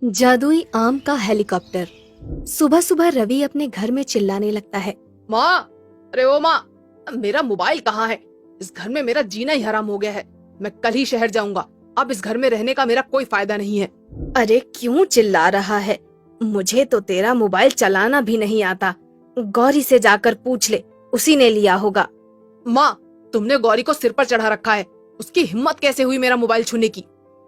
जादुई आम का हेलीकॉप्टर। सुबह सुबह रवि अपने घर में चिल्लाने लगता है। माँ, अरे ओ माँ, मेरा मोबाइल कहाँ है? इस घर में मेरा जीना ही हराम हो गया है। मैं कल ही शहर जाऊंगा। अब इस घर में रहने का मेरा कोई फायदा नहीं है। अरे क्यों चिल्ला रहा है? मुझे तो तेरा मोबाइल चलाना भी नहीं आता। गौरी से जाकर पूछ ले, उसी ने लिया होगा। माँ, तुमने गौरी को सिर पर चढ़ा रखा है। उसकी हिम्मत कैसे हुई मेरा मोबाइल छूने की?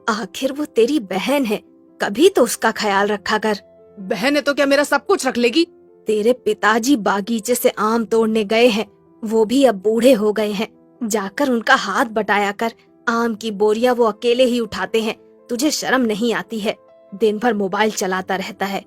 आखिर वो तेरी बहन है, कभी तो उसका ख्याल रखा कर। बहन है तो क्या मेरा सब कुछ रख लेगी? तेरे पिताजी बागीचे से आम तोड़ने गए हैं, वो भी अब बूढ़े हो गए हैं। जाकर उनका हाथ बटाया कर। आम की बोरियां वो अकेले ही उठाते हैं, तुझे शर्म नहीं आती है? दिन भर मोबाइल चलाता रहता है।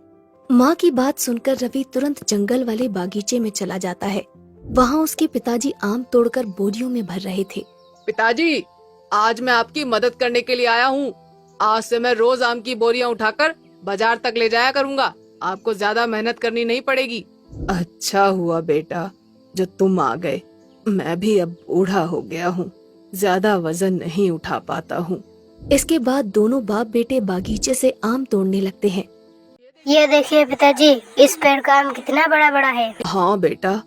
माँ की बात सुनकर रवि तुरंत जंगल वाले बागीचे में चला जाता है। वहाँ उसके पिताजी आम तोड़कर बोरियों में भर रहे थे। पिताजी, आज मैं आपकी मदद करने के लिए आया हूँ। आज से मैं रोज आम की बोरियां उठाकर बाजार तक ले जाया करूँगा। आपको ज्यादा मेहनत करनी नहीं पड़ेगी। अच्छा हुआ बेटा जो तुम आ गए। मैं भी अब बूढ़ा हो गया हूँ, ज्यादा वजन नहीं उठा पाता हूँ। इसके बाद दोनों बाप बेटे बागीचे से आम तोड़ने लगते हैं। ये देखिए पिताजी, इस पेड़ का आम कितना बड़ा बड़ा है। हाँ बेटा,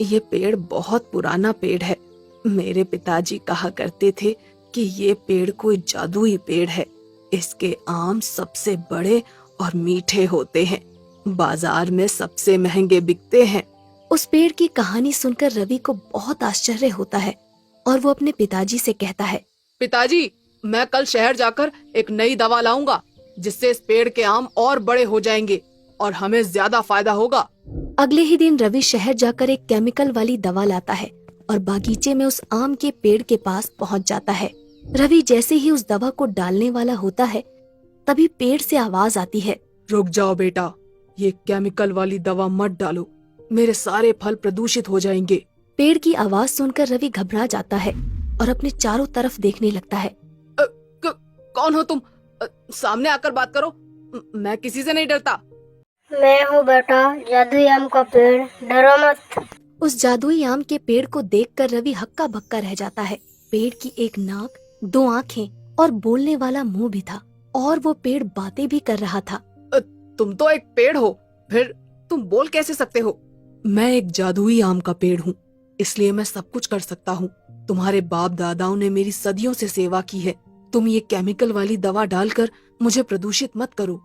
ये पेड़ बहुत पुराना पेड़ है। मेरे पिताजी कहा करते थे कि ये पेड़ कोई जादुई पेड़ है। इसके आम सबसे बड़े और मीठे होते हैं, बाजार में सबसे महंगे बिकते हैं। उस पेड़ की कहानी सुनकर रवि को बहुत आश्चर्य होता है और वो अपने पिताजी से कहता है, पिताजी, मैं कल शहर जाकर एक नई दवा लाऊंगा, जिससे इस पेड़ के आम और बड़े हो जाएंगे और हमें ज्यादा फायदा होगा। अगले ही दिन रवि शहर जाकर एक केमिकल वाली दवा लाता है और बागीचे में उस आम के पेड़ के पास पहुंच जाता है। रवि जैसे ही उस दवा को डालने वाला होता है, तभी पेड़ से आवाज आती है, रुक जाओ बेटा, ये केमिकल वाली दवा मत डालो, मेरे सारे फल प्रदूषित हो जाएंगे। पेड़ की आवाज सुनकर रवि घबरा जाता है और अपने चारों तरफ देखने लगता है। कौन हो तुम? सामने आकर बात करो। मैं किसी से नहीं डरता। मैं हूँ बेटा, जादुई आम का पेड़, डरो मत। उस जादुई आम के पेड़ को देखकर रवि हक्का बक्का रह जाता है। पेड़ की एक नाक, दो आंखें और बोलने वाला मुंह भी था, और वो पेड़ बातें भी कर रहा था। तुम तो एक पेड़ हो, फिर तुम बोल कैसे सकते हो? मैं एक जादुई आम का पेड़ हूँ, इसलिए मैं सब कुछ कर सकता हूँ। तुम्हारे बाप दादाओं ने मेरी सदियों से सेवा की है। तुम ये केमिकल वाली दवा डालकर मुझे प्रदूषित मत करो।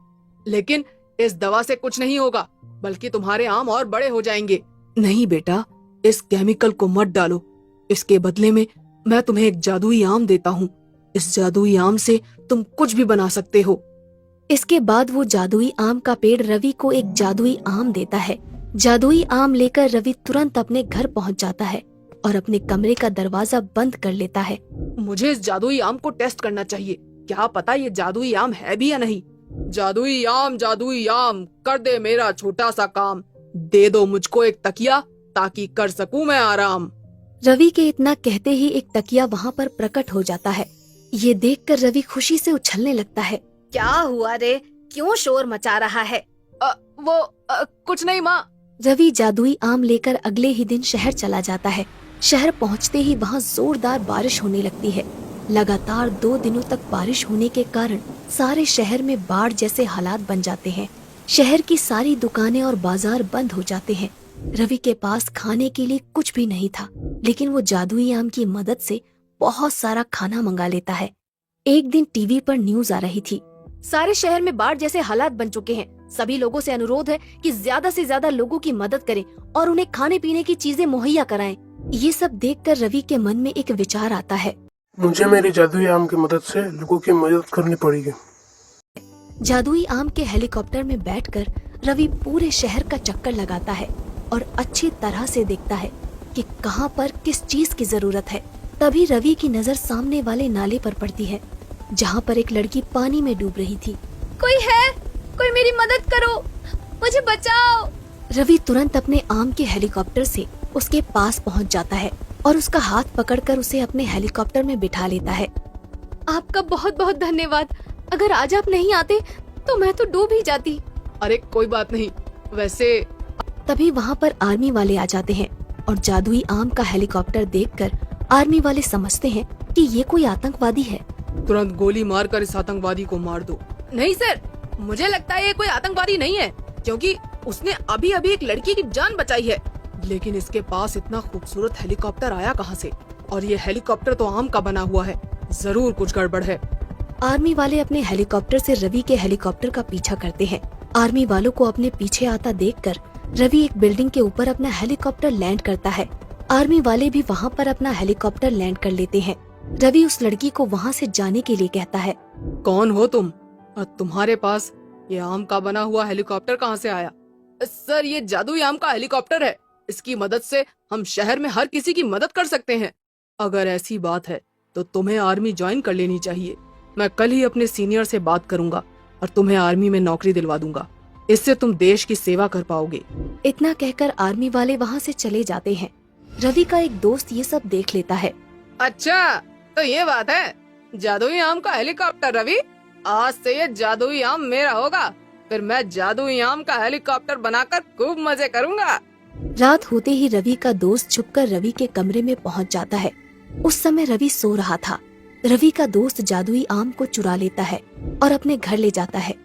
लेकिन इस दवा से कुछ नहीं होगा, बल्कि तुम्हारे आम और बड़े हो जाएंगे। नहीं बेटा, इस केमिकल को मत डालो। इसके बदले में मैं तुम्हें एक जादुई आम देता हूँ। इस जादुई आम से तुम कुछ भी बना सकते हो। इसके बाद वो जादुई आम का पेड़ रवि को एक जादुई आम देता है। जादुई आम लेकर रवि तुरंत अपने घर पहुंच जाता है और अपने कमरे का दरवाजा बंद कर लेता है। मुझे इस जादुई आम को टेस्ट करना चाहिए, क्या पता ये जादुई आम है भी या नहीं। जादुई आम कर दे मेरा छोटा सा काम। दे दो मुझको एक तकिया, ताकि कर सकूं मैं आराम। रवि के इतना कहते ही एक तकिया वहाँ पर प्रकट हो जाता है। ये देखकर रवि खुशी से उछलने लगता है। क्या हुआ रे, क्यों शोर मचा रहा है? कुछ नहीं माँ। रवि जादुई आम लेकर अगले ही दिन शहर चला जाता है। शहर पहुँचते ही वहाँ जोरदार बारिश होने लगती है। लगातार 2 दिनों तक बारिश होने के कारण सारे शहर में बाढ़ जैसे हालात बन जाते हैं। शहर की सारी दुकानें और बाजार बंद हो जाते हैं। रवि के पास खाने के लिए कुछ भी नहीं था, लेकिन वो जादुई आम की मदद से बहुत सारा खाना मंगा लेता है। एक दिन टीवी पर न्यूज आ रही थी, सारे शहर में बाढ़ जैसे हालात बन चुके हैं। सभी लोगों से अनुरोध है कि ज्यादा से ज्यादा लोगों की मदद करें और उन्हें खाने पीने की चीजें मुहैया कराएं। ये सब देखकर रवि के मन में एक विचार आता है, मुझे मेरी जादुई आम की मदद से लोगों की मदद करनी पड़ेगी। जादुई आम के हेलीकॉप्टर में बैठकर रवि पूरे शहर का चक्कर लगाता है और अच्छी तरह से देखता है कि कहां पर किस चीज की जरूरत है। तभी रवि की नजर सामने वाले नाले पर पड़ती है, जहां पर एक लड़की पानी में डूब रही थी। कोई है? कोई मेरी मदद करो, मुझे बचाओ। रवि तुरंत अपने आम के हेलीकॉप्टर से उसके पास पहुंच जाता है और उसका हाथ पकड़कर उसे अपने हेलीकॉप्टर में बिठा लेता है। आपका बहुत बहुत धन्यवाद। अगर आज आप नहीं आते तो मैं तो डूब ही जाती। अरे कोई बात नहीं। वैसे तभी वहाँ पर आर्मी वाले आ जाते हैं और जादुई आम का हेलीकॉप्टर देखकर आर्मी वाले समझते हैं कि ये कोई आतंकवादी है। तुरंत गोली मारकर इस आतंकवादी को मार दो। नहीं सर, मुझे लगता है ये कोई आतंकवादी नहीं है, क्योंकि उसने अभी अभी एक लड़की की जान बचाई है। लेकिन इसके पास इतना खूबसूरत हेलीकॉप्टर आया कहाँ से? और ये हेलीकॉप्टर तो आम का बना हुआ है, जरूर कुछ गड़बड़ है। आर्मी वाले अपने हेलीकॉप्टर से रवि के हेलीकॉप्टर का पीछा करते हैं। आर्मी वालों को अपने पीछे आता देखकर रवि एक बिल्डिंग के ऊपर अपना हेलीकॉप्टर लैंड करता है। आर्मी वाले भी वहाँ पर अपना हेलीकॉप्टर लैंड कर लेते हैं। रवि उस लड़की को वहाँ से जाने के लिए कहता है। कौन हो तुम और तुम्हारे पास ये आम का बना हुआ हेलीकॉप्टर कहाँ से आया? सर, ये जादुई आम का हेलीकॉप्टर है। इसकी मदद से हम शहर में हर किसी की मदद कर सकते हैं। अगर ऐसी बात है तो तुम्हें आर्मी ज्वाइन कर लेनी चाहिए। मैं कल ही अपने सीनियर से बात करूंगा और तुम्हें आर्मी में नौकरी दिलवा दूंगा। इससे तुम देश की सेवा कर पाओगे। इतना कहकर आर्मी वाले वहाँ से चले जाते हैं। रवि का एक दोस्त ये सब देख लेता है। अच्छा, तो ये बात है। जादुई आम का हेलीकॉप्टर रवि, आज से ये जादुई आम मेरा होगा। फिर मैं जादुई आम का हेलीकॉप्टर बनाकर खूब मजे करूंगा। रात होते ही रवि का दोस्त छुपकर रवि के कमरे में पहुंच जाता है। उस समय रवि सो रहा था। रवि का दोस्त जादुई आम को चुरा लेता है और अपने घर ले जाता है।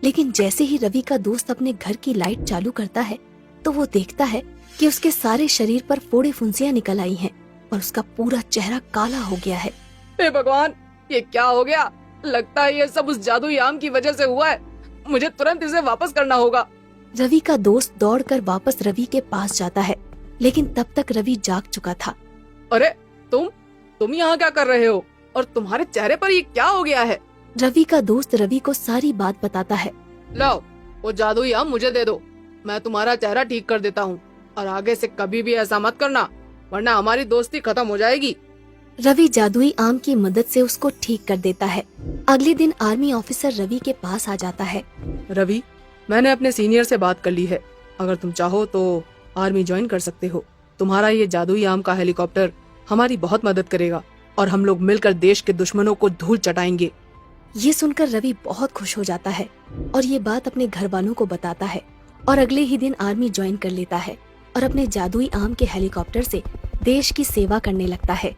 लेकिन जैसे ही रवि का दोस्त अपने घर की लाइट चालू करता है तो वो देखता है कि उसके सारे शरीर पर फोड़े फुंसियां निकल आई हैं और उसका पूरा चेहरा काला हो गया है। हे भगवान, ये क्या हो गया? लगता है ये सब उस जादुई आम की वजह से हुआ है। मुझे तुरंत इसे वापस करना होगा। रवि का दोस्त दौड़कर वापस रवि के पास जाता है, लेकिन तब तक रवि जाग चुका था। अरे तुम यहाँ क्या कर रहे हो? और तुम्हारे चेहरे पर ये क्या हो गया है? रवि का दोस्त रवि को सारी बात बताता है। लाओ, वो जादुई आम मुझे दे दो। मैं तुम्हारा चेहरा ठीक कर देता हूँ। और आगे से कभी भी ऐसा मत करना, वरना हमारी दोस्ती खत्म हो जाएगी। रवि जादुई आम की मदद से उसको ठीक कर देता है। अगले दिन आर्मी ऑफिसर रवि के पास आ जाता है। रवि, मैंने अपने सीनियर से बात कर ली है। अगर तुम चाहो तो आर्मी ज्वाइन कर सकते हो। तुम्हारा ये जादुई आम का हेलीकॉप्टर हमारी बहुत मदद करेगा और हम लोग मिलकर देश के दुश्मनों को धूल चटाएंगे। ये सुनकर रवि बहुत खुश हो जाता है और ये बात अपने घर वालों को बताता है और अगले ही दिन आर्मी ज्वाइन कर लेता है और अपने जादुई आम के हेलीकॉप्टर से देश की सेवा करने लगता है।